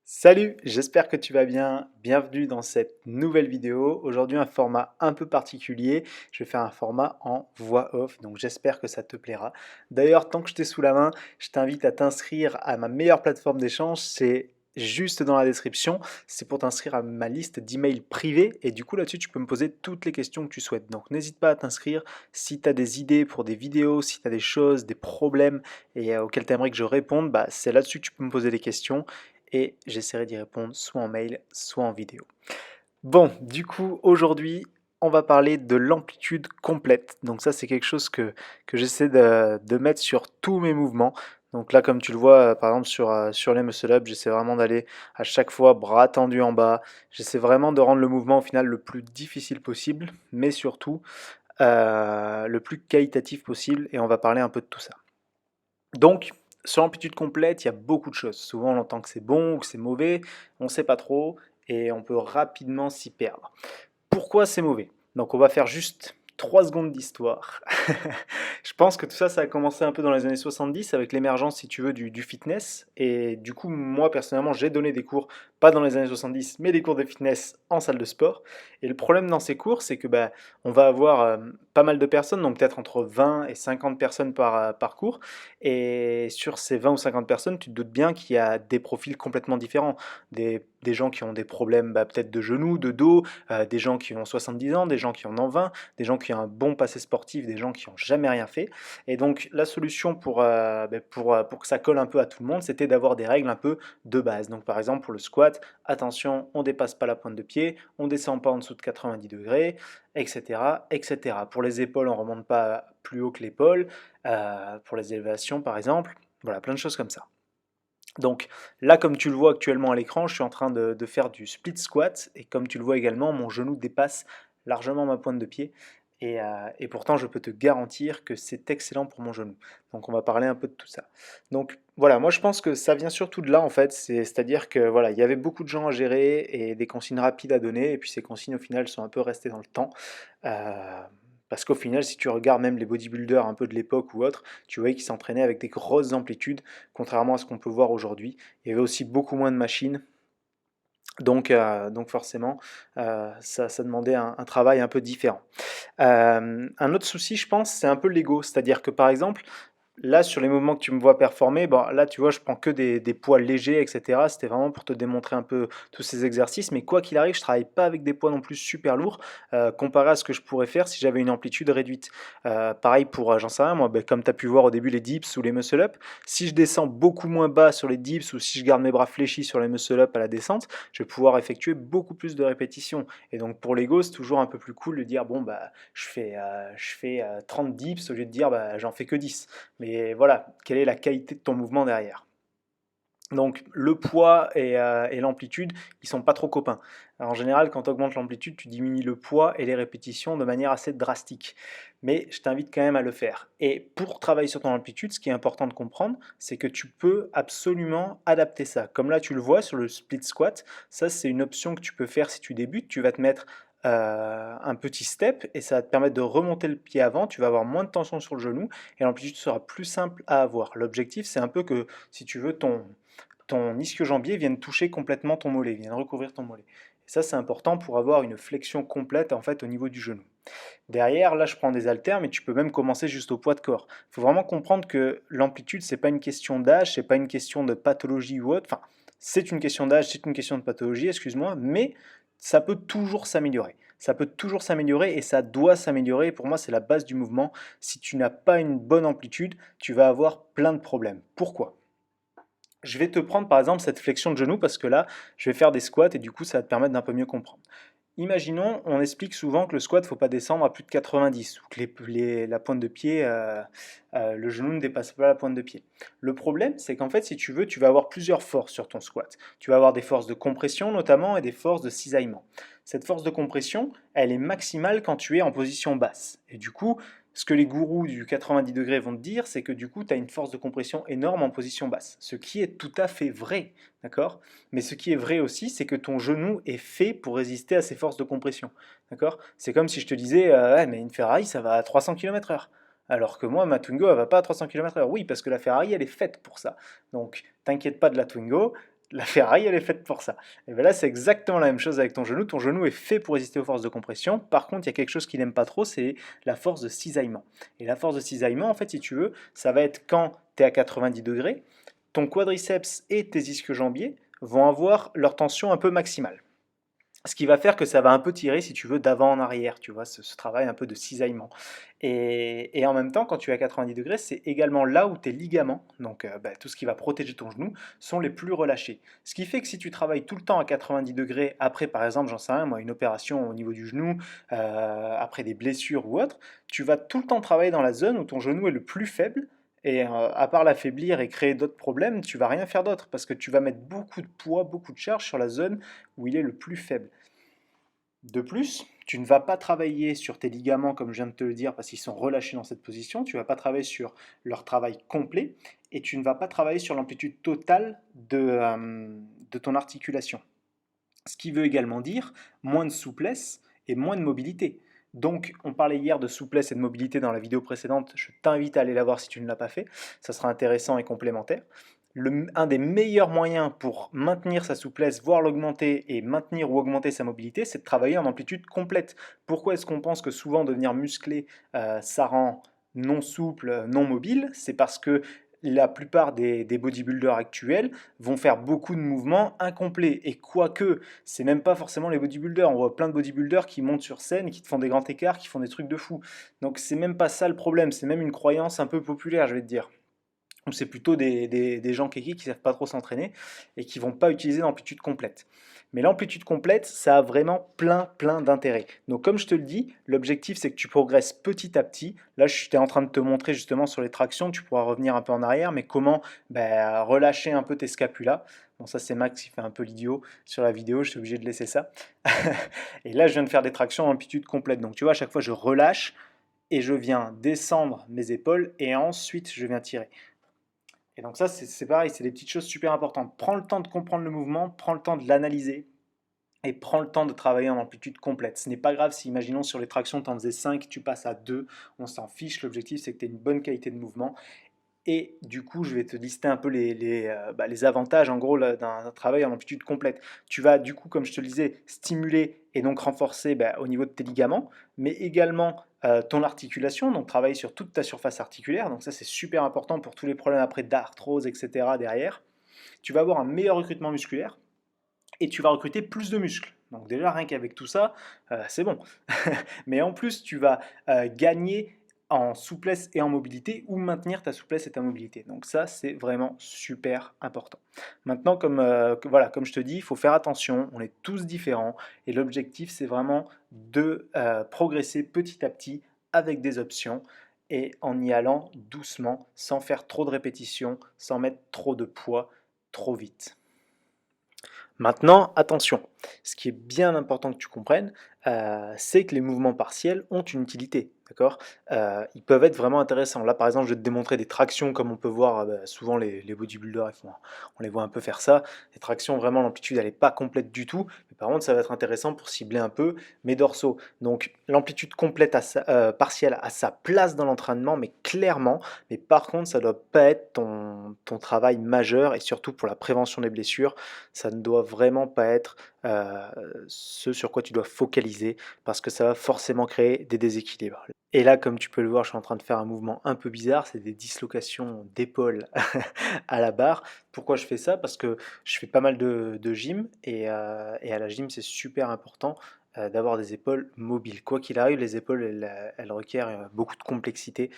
Salut, j'espère que tu vas bien. Bienvenue dans cette nouvelle vidéo. Aujourd'hui, un format un peu particulier. Je vais faire un format en voix off, donc j'espère que ça te plaira. D'ailleurs, tant que je t'ai sous la main, je t'invite à t'inscrire à ma meilleure plateforme d'échange. C'est juste dans la description. C'est pour t'inscrire à ma liste d'emails privés. Et du coup, là-dessus, tu peux me poser toutes les questions que tu souhaites. Donc, n'hésite pas à t'inscrire. Si tu as des idées pour des vidéos, si tu as des choses, des problèmes auxquels tu aimerais que je réponde, bah, c'est là-dessus que tu peux me poser des questions et j'essaierai d'y répondre soit en mail, soit en vidéo. Bon, du coup, aujourd'hui, on va parler de l'amplitude complète. Donc ça, c'est quelque chose que j'essaie de mettre sur tous mes mouvements. Donc là, comme tu le vois, par exemple, sur les muscle-up, j'essaie vraiment d'aller à chaque fois bras tendus en bas. J'essaie vraiment de rendre le mouvement au final le plus difficile possible, mais surtout le plus qualitatif possible. Et on va parler un peu de tout ça. Donc, sur l'amplitude complète, il y a beaucoup de choses. Souvent, on entend que c'est bon ou que c'est mauvais, on ne sait pas trop, et on peut rapidement s'y perdre. Pourquoi c'est mauvais? Donc, on va faire juste 3 secondes d'histoire. Je pense que tout ça, ça a commencé un peu dans les années 70 avec l'émergence, si tu veux, du fitness. Et du coup, moi, personnellement, j'ai donné des cours, pas dans les années 70, mais des cours de fitness en salle de sport. Et le problème dans ces cours, c'est que bah, on va avoir pas mal de personnes, donc peut-être entre 20 et 50 personnes par cours. Et sur ces 20 ou 50 personnes, tu te doutes bien qu'il y a des profils complètement différents. Des gens qui ont des problèmes bah, peut-être de genoux, de dos, des gens qui ont 70 ans, des gens qui en ont 20, des gens qui ont un bon passé sportif, des gens qui n'ont jamais rien fait. Et donc la solution pour que ça colle un peu à tout le monde, c'était d'avoir des règles un peu de base. Donc par exemple pour le squat, attention, on ne dépasse pas la pointe de pied, on ne descend pas en dessous de 90 degrés, etc., etc. Pour les épaules, on ne remonte pas plus haut que l'épaule. Pour les élévations par exemple. Voilà, plein de choses comme ça. Donc là, comme tu le vois actuellement à l'écran, je suis en train de faire du split squat et comme tu le vois également, mon genou dépasse largement ma pointe de pied et pourtant je peux te garantir que c'est excellent pour mon genou. Donc on va parler un peu de tout ça. Donc voilà, moi je pense que ça vient surtout de là en fait, c'est-à-dire que voilà, il y avait beaucoup de gens à gérer et des consignes rapides à donner et puis ces consignes au final sont un peu restées dans le temps. Euh, Parce qu'au final, si tu regardes même les bodybuilders un peu de l'époque ou autres, tu voyais qu'ils s'entraînaient avec des grosses amplitudes contrairement à ce qu'on peut voir aujourd'hui. Il y avait aussi beaucoup moins de machines, donc forcément, ça demandait un travail un peu différent. Un autre souci, je pense, c'est un peu l'ego, c'est-à-dire que par exemple, là, sur les mouvements que tu me vois performer, bon, là, tu vois, je prends que des poids légers, etc. C'était vraiment pour te démontrer un peu tous ces exercices. Mais quoi qu'il arrive, je travaille pas avec des poids non plus super lourds comparé à ce que je pourrais faire si j'avais une amplitude réduite. Pareil pour, j'en sais rien, moi, ben, comme tu as pu voir au début, les dips ou les muscle-up. Si je descends beaucoup moins bas sur les dips ou si je garde mes bras fléchis sur les muscle-up à la descente, je vais pouvoir effectuer beaucoup plus de répétitions. Et donc, pour l'ego, c'est toujours un peu plus cool de dire, bon, bah, je fais 30 dips au lieu de dire, bah, j'en fais que 10. Mais voilà, quelle est la qualité de ton mouvement derrière? Donc le poids et l'amplitude, ils sont pas trop copains. Alors, en général, quand tu augmentes l'amplitude, tu diminues le poids et les répétitions de manière assez drastique. Mais je t'invite quand même à le faire. Et pour travailler sur ton amplitude, ce qui est important de comprendre, c'est que tu peux absolument adapter ça. Comme là, tu le vois sur le split squat, ça c'est une option que tu peux faire si tu débutes. Tu vas te mettre un petit step et ça va te permettre de remonter le pied avant. Tu vas avoir moins de tension sur le genou et l'amplitude sera plus simple à avoir. L'objectif, c'est un peu que, si tu veux, ton ischio-jambier vienne toucher complètement ton mollet, vienne recouvrir ton mollet. Et ça, c'est important pour avoir une flexion complète en fait au niveau du genou. Derrière, là, je prends des haltères, mais tu peux même commencer juste au poids de corps. Il faut vraiment comprendre que l'amplitude, c'est pas une question d'âge, c'est pas une question de pathologie ou autre. Enfin, c'est une question d'âge, c'est une question de pathologie, excuse-moi, mais ça peut toujours s'améliorer. Ça peut toujours s'améliorer et ça doit s'améliorer. Pour moi, c'est la base du mouvement. Si tu n'as pas une bonne amplitude, tu vas avoir plein de problèmes. Pourquoi? Je vais te prendre par exemple cette flexion de genou parce que là, je vais faire des squats et du coup, ça va te permettre d'un peu mieux comprendre. Imaginons, on explique souvent que le squat, il ne faut pas descendre à plus de 90 ou que la pointe de pied, le genou ne dépasse pas la pointe de pied. Le problème, c'est qu'en fait, si tu veux, tu vas avoir plusieurs forces sur ton squat. Tu vas avoir des forces de compression notamment et des forces de cisaillement. Cette force de compression, elle est maximale quand tu es en position basse. Et du coup, ce que les gourous du 90 degrés vont te dire, c'est que du coup, tu as une force de compression énorme en position basse. Ce qui est tout à fait vrai, d'accord? Mais ce qui est vrai aussi, c'est que ton genou est fait pour résister à ces forces de compression, d'accord? C'est comme si je te disais, ouais, mais une Ferrari, ça va à 300 km/h. Alors que moi, ma Twingo, elle va pas à 300 km/h. Oui, parce que la Ferrari, elle est faite pour ça. Donc, t'inquiète pas de la Twingo, La Ferrari, elle est faite pour ça. Et bien là, c'est exactement la même chose avec ton genou. Ton genou est fait pour résister aux forces de compression. Par contre, il y a quelque chose qu'il n'aime pas trop, c'est la force de cisaillement. Et la force de cisaillement, en fait, si tu veux, ça va être quand tu es à 90 degrés, ton quadriceps et tes ischio-jambiers vont avoir leur tension un peu maximale. Ce qui va faire que ça va un peu tirer, si tu veux, d'avant en arrière, tu vois, ce travail un peu de cisaillement. Et en même temps, quand tu es à 90 degrés, c'est également là où tes ligaments, donc tout ce qui va protéger ton genou, sont les plus relâchés. Ce qui fait que si tu travailles tout le temps à 90 degrés, après par exemple, j'en sais rien, moi, une opération au niveau du genou, après des blessures ou autre, tu vas tout le temps travailler dans la zone où ton genou est le plus faible. Et à part l'affaiblir et créer d'autres problèmes, tu vas rien faire d'autre parce que tu vas mettre beaucoup de poids, beaucoup de charge sur la zone où il est le plus faible. De plus, tu ne vas pas travailler sur tes ligaments, comme je viens de te le dire, parce qu'ils sont relâchés dans cette position. Tu ne vas pas travailler sur leur travail complet et tu ne vas pas travailler sur l'amplitude totale de ton articulation. Ce qui veut également dire moins de souplesse et moins de mobilité. Donc, on parlait hier de souplesse et de mobilité dans la vidéo précédente. Je t'invite à aller la voir si tu ne l'as pas fait. Ça sera intéressant et complémentaire. Un des meilleurs moyens pour maintenir sa souplesse, voire l'augmenter et maintenir ou augmenter sa mobilité, c'est de travailler en amplitude complète. Pourquoi est-ce qu'on pense que souvent devenir musclé, ça rend non souple, non mobile? C'est parce que la plupart des bodybuilders actuels vont faire beaucoup de mouvements incomplets. Et quoique, c'est même pas forcément les bodybuilders. On voit plein de bodybuilders qui montent sur scène, qui te font des grands écarts, qui font des trucs de fou. Donc c'est même pas ça le problème, c'est même une croyance un peu populaire, je vais te dire. Ou c'est plutôt des gens qui ne savent pas trop s'entraîner et qui vont pas utiliser l'amplitude complète. Mais l'amplitude complète, ça a vraiment plein d'intérêts. Donc comme je te le dis, l'objectif c'est que tu progresses petit à petit. Là, je suis en train de te montrer justement sur les tractions, tu pourras revenir un peu en arrière, mais comment relâcher un peu tes scapulas. Bon, ça c'est Max qui fait un peu l'idiot sur la vidéo, je suis obligé de laisser ça. Et là, je viens de faire des tractions en amplitude complète. Donc tu vois, à chaque fois, je relâche et je viens descendre mes épaules et ensuite je viens tirer. Et donc ça, c'est pareil, c'est des petites choses super importantes. Prends le temps de comprendre le mouvement, prends le temps de l'analyser et prends le temps de travailler en amplitude complète. Ce n'est pas grave si, imaginons, sur les tractions, tu en faisais 5, tu passes à 2, on s'en fiche. L'objectif, c'est que tu aies une bonne qualité de mouvement. Et du coup, je vais te lister un peu les avantages en gros d'un travail en amplitude complète. Tu vas du coup, comme je te le disais, stimuler et donc renforcer au niveau de tes ligaments, mais également ton articulation, donc travailler sur toute ta surface articulaire. Donc ça, c'est super important pour tous les problèmes après d'arthrose, etc. derrière. Tu vas avoir un meilleur recrutement musculaire et tu vas recruter plus de muscles. Donc déjà, rien qu'avec tout ça, c'est bon. Mais en plus, tu vas gagner en souplesse et en mobilité ou maintenir ta souplesse et ta mobilité. Donc ça, c'est vraiment super important. Maintenant, voilà, comme je te dis, il faut faire attention, on est tous différents et l'objectif, c'est vraiment de progresser petit à petit avec des options et en y allant doucement, sans faire trop de répétitions, sans mettre trop de poids trop vite. Maintenant, attention, ce qui est bien important que tu comprennes, c'est que les mouvements partiels ont une utilité, d'accord? Ils peuvent être vraiment intéressants. Là, par exemple, je vais te démontrer des tractions comme on peut voir, souvent les bodybuilders, on les voit un peu faire ça. Les tractions, vraiment, l'amplitude, elle est pas complète du tout, mais par contre, ça va être intéressant pour cibler un peu mes dorsaux. Donc l'amplitude complète partielle a sa place dans l'entraînement, mais clairement, mais par contre, ça doit pas être ton travail majeur et surtout pour la prévention des blessures. Ça ne doit vraiment pas être ce sur quoi tu dois focaliser parce que ça va forcément créer des déséquilibres. Et là, comme tu peux le voir, je suis en train de faire un mouvement un peu bizarre, c'est des dislocations d'épaule à la barre. Pourquoi je fais ça? Parce que je fais pas mal de gym et à la gym, c'est super important d'avoir des épaules mobiles. Quoi qu'il arrive, les épaules, elles requièrent beaucoup de complexité.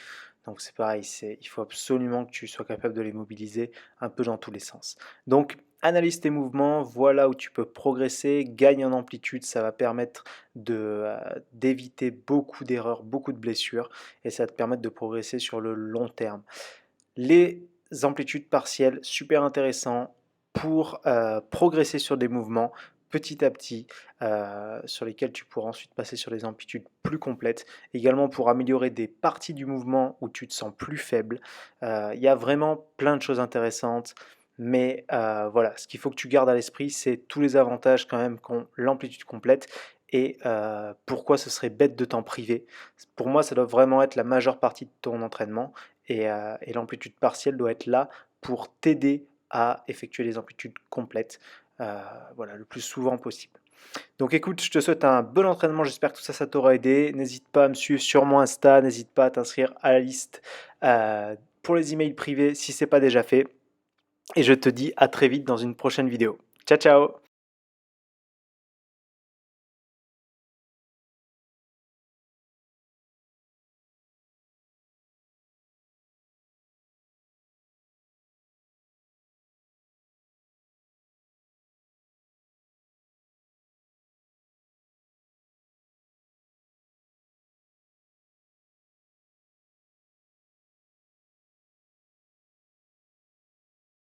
Donc c'est pareil, il faut absolument que tu sois capable de les mobiliser un peu dans tous les sens. Donc analyse tes mouvements, voilà où tu peux progresser, gagne en amplitude, ça va permettre d'éviter beaucoup d'erreurs, beaucoup de blessures, et ça va te permettre de progresser sur le long terme. Les amplitudes partielles, super intéressant pour progresser sur des mouvements petit à petit, sur lesquels tu pourras ensuite passer sur des amplitudes plus complètes. Également pour améliorer des parties du mouvement où tu te sens plus faible. Il y a vraiment plein de choses intéressantes. Mais voilà, ce qu'il faut que tu gardes à l'esprit, c'est tous les avantages quand même qu'ont l'amplitude complète et pourquoi ce serait bête de t'en priver. Pour moi, ça doit vraiment être la majeure partie de ton entraînement et l'amplitude partielle doit être là pour t'aider à effectuer les amplitudes complètes, voilà, le plus souvent possible. Donc écoute, je te souhaite un bon entraînement, j'espère que tout ça, ça t'aura aidé. N'hésite pas à me suivre sur mon Insta, n'hésite pas à t'inscrire à la liste pour les emails privés si ce n'est pas déjà fait. Et je te dis à très vite dans une prochaine vidéo. Ciao ciao!